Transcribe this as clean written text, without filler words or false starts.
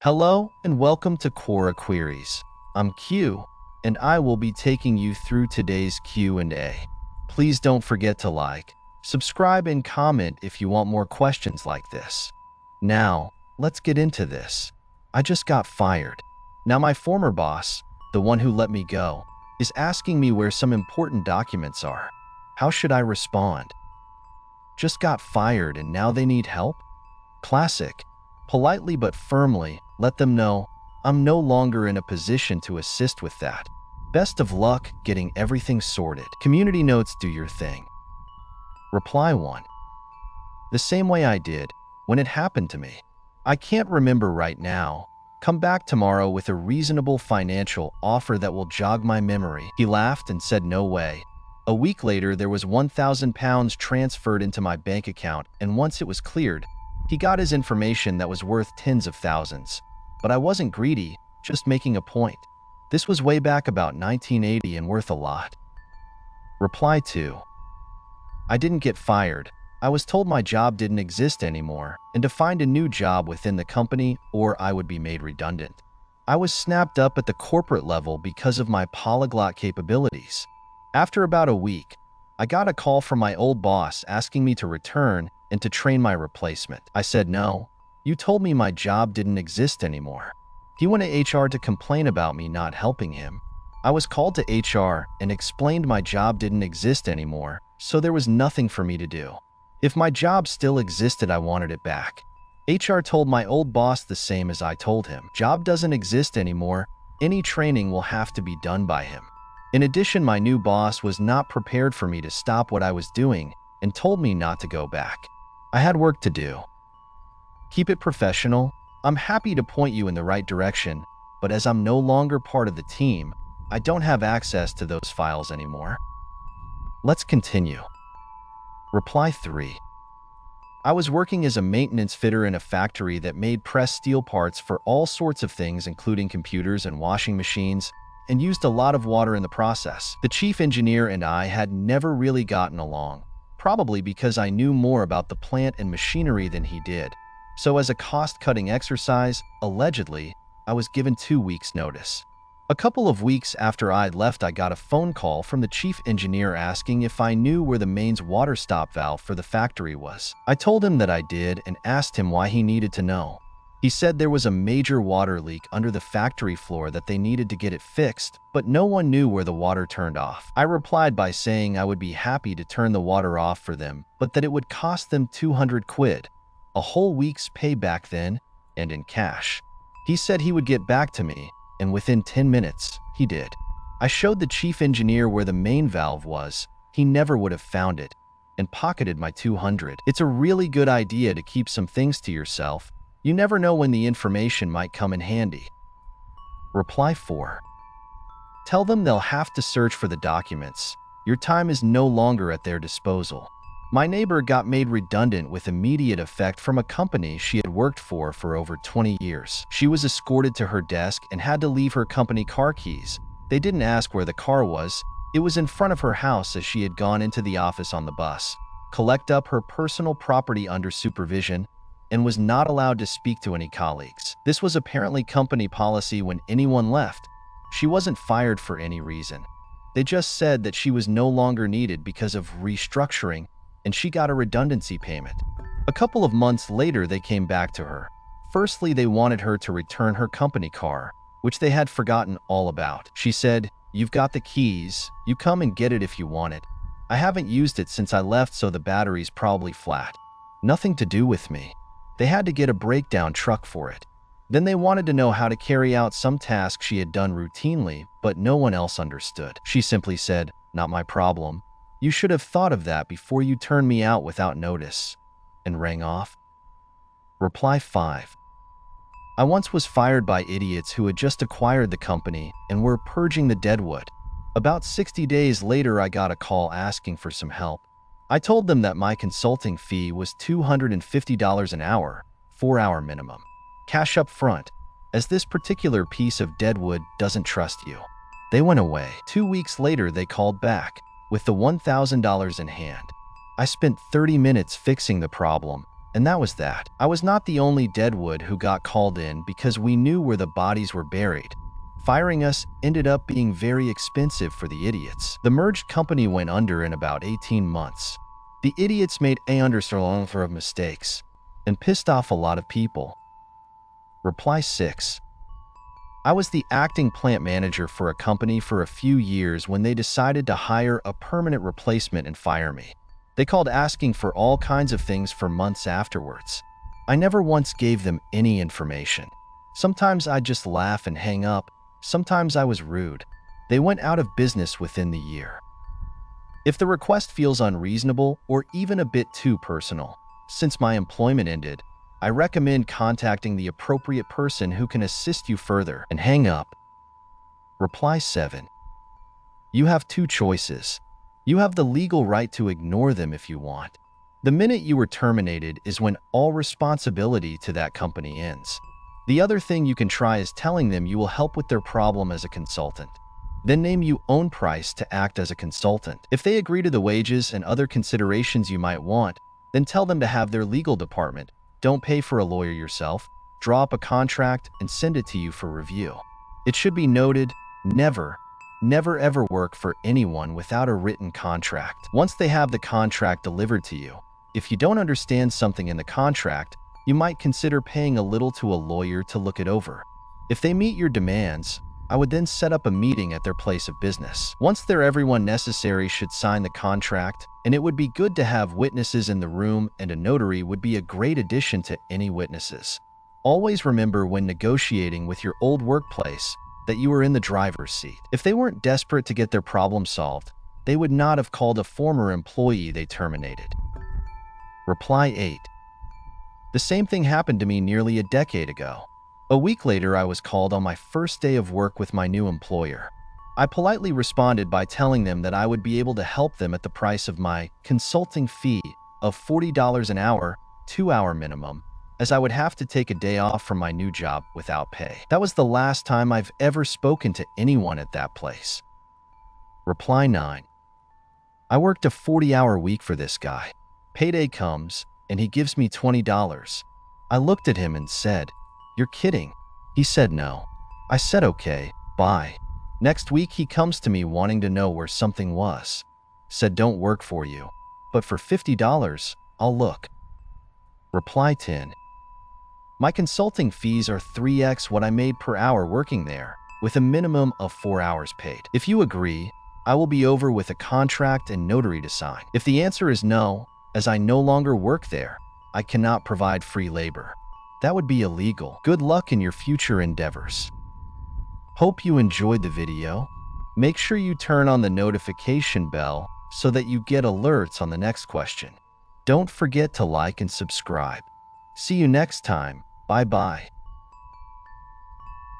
Hello and welcome to Quora Queries. I'm Q, and I will be taking you through today's Q&A. Please don't forget to like, subscribe, and comment if you want more questions like this. Now, let's get into this. I just got fired. Now my former boss, the one who let me go, is asking me where some important documents are. How should I respond? Just got fired and now they need help? Classic. Politely but firmly, let them know, I'm no longer in a position to assist with that. Best of luck getting everything sorted. Community notes, do your thing. Reply 1. The same way I did when it happened to me. I can't remember right now. Come back tomorrow with a reasonable financial offer that will jog my memory. He laughed and said no way. A week later, there was £1,000 transferred into my bank account, and once it was cleared, he got his information that was worth tens of thousands. But I wasn't greedy, just making a point. This was way back about 1980 and worth a lot. Reply 2. I didn't get fired. I was told my job didn't exist anymore and to find a new job within the company or I would be made redundant. I was snapped up at the corporate level because of my polyglot capabilities. After about a week, I got a call from my old boss asking me to return and to train my replacement. I said no. You told me my job didn't exist anymore. He went to HR to complain about me not helping him. I was called to HR and explained my job didn't exist anymore, so there was nothing for me to do. If my job still existed, I wanted it back. HR told my old boss the same as I told him. Job doesn't exist anymore. Any training will have to be done by him. In addition, my new boss was not prepared for me to stop what I was doing and told me not to go back. I had work to do. Keep it professional. I'm happy to point you in the right direction, but as I'm no longer part of the team, I don't have access to those files anymore. Let's continue. Reply 3. I was working as a maintenance fitter in a factory that made pressed steel parts for all sorts of things, including computers and washing machines, and used a lot of water in the process. The chief engineer and I had never really gotten along, probably because I knew more about the plant and machinery than he did. So as a cost-cutting exercise, allegedly, I was given 2 weeks' notice. A couple of weeks after I'd left, I got a phone call from the chief engineer asking if I knew where the mains water stop valve for the factory was. I told him that I did and asked him why he needed to know. He said there was a major water leak under the factory floor that they needed to get it fixed, but no one knew where the water turned off. I replied by saying I would be happy to turn the water off for them, but that it would cost them 200 quid, a whole week's pay back then, and in cash. He said he would get back to me, and within 10 minutes, he did. I showed the chief engineer where the main valve was. He never would have found it, and pocketed my 200. It's a really good idea to keep some things to yourself. You never know when the information might come in handy. Reply 4. Tell them they'll have to search for the documents. Your time is no longer at their disposal. My neighbor got made redundant with immediate effect from a company she had worked for over 20 years. She was escorted to her desk and had to leave her company car keys. They didn't ask where the car was. It was in front of her house as she had gone into the office on the bus, collect up her personal property under supervision, and was not allowed to speak to any colleagues. This was apparently company policy when anyone left. She wasn't fired for any reason. They just said that she was no longer needed because of restructuring, and she got a redundancy payment. A couple of months later, they came back to her. Firstly, they wanted her to return her company car, which they had forgotten all about. She said, "You've got the keys. You come and get it if you want it. I haven't used it since I left, so the battery's probably flat. Nothing to do with me." They had to get a breakdown truck for it. Then they wanted to know how to carry out some task she had done routinely, but no one else understood. She simply said, "Not my problem. You should have thought of that before you turned me out without notice," and rang off. Reply 5. I once was fired by idiots who had just acquired the company and were purging the deadwood. About 60 days later, I got a call asking for some help. I told them that my consulting fee was $250 an hour, 4-hour minimum. Cash up front, as this particular piece of deadwood doesn't trust you. They went away. 2 weeks later, they called back with the $1,000 in hand. I spent 30 minutes fixing the problem, And that was that. I was not the only deadwood who got called in because we knew where the bodies were buried. Firing us ended up being very expensive for the idiots. The merged company went under in about 18 months. The idiots made a number of mistakes and pissed off a lot of people. Reply 6. I was the acting plant manager for a company for a few years when they decided to hire a permanent replacement and fire me. They called asking for all kinds of things for months afterwards. I never once gave them any information. Sometimes I'd just laugh and hang up. Sometimes I was rude. They went out of business within the year. If the request feels unreasonable or even a bit too personal, since my employment ended, I recommend contacting the appropriate person who can assist you further and hang up. Reply 7. You have two choices. You have the legal right to ignore them if you want. The minute you were terminated is when all responsibility to that company ends. The other thing you can try is telling them you will help with their problem as a consultant. Then name your own price to act as a consultant. If they agree to the wages and other considerations you might want, then tell them to have their legal department. Don't pay for a lawyer yourself. Draw up a contract and send it to you for review. It should be noted, never ever work for anyone without a written contract. Once they have the contract delivered to you, if you don't understand something in the contract, you might consider paying a little to a lawyer to look it over. If they meet your demands, I would then set up a meeting at their place of business. Once there, everyone necessary should sign the contract, and it would be good to have witnesses in the room, and a notary would be a great addition to any witnesses. Always remember when negotiating with your old workplace that you were in the driver's seat. If they weren't desperate to get their problem solved, they would not have called a former employee they terminated. Reply 8. The same thing happened to me nearly a decade ago. A week later, I was called on my first day of work with my new employer. I politely responded by telling them that I would be able to help them at the price of my consulting fee of $40 an hour, 2-hour minimum, as I would have to take a day off from my new job without pay. That was the last time I've ever spoken to anyone at that place. Reply 9. I worked a 40-hour week for this guy. Payday comes, and he gives me $20. I looked at him and said, "You're kidding." He said no. I said okay, bye. Next week he comes to me wanting to know where something was. Said don't work for you, but for $50, I'll look. Reply 10. My consulting fees are 3x what I made per hour working there, with a minimum of 4 hours paid. If you agree, I will be over with a contract and notary to sign. If the answer is no, as I no longer work there, I cannot provide free labor. That would be illegal. Good luck in your future endeavors. Hope you enjoyed the video. Make sure you turn on the notification bell so that you get alerts on the next question. Don't forget to like and subscribe. See you next time. Bye-bye.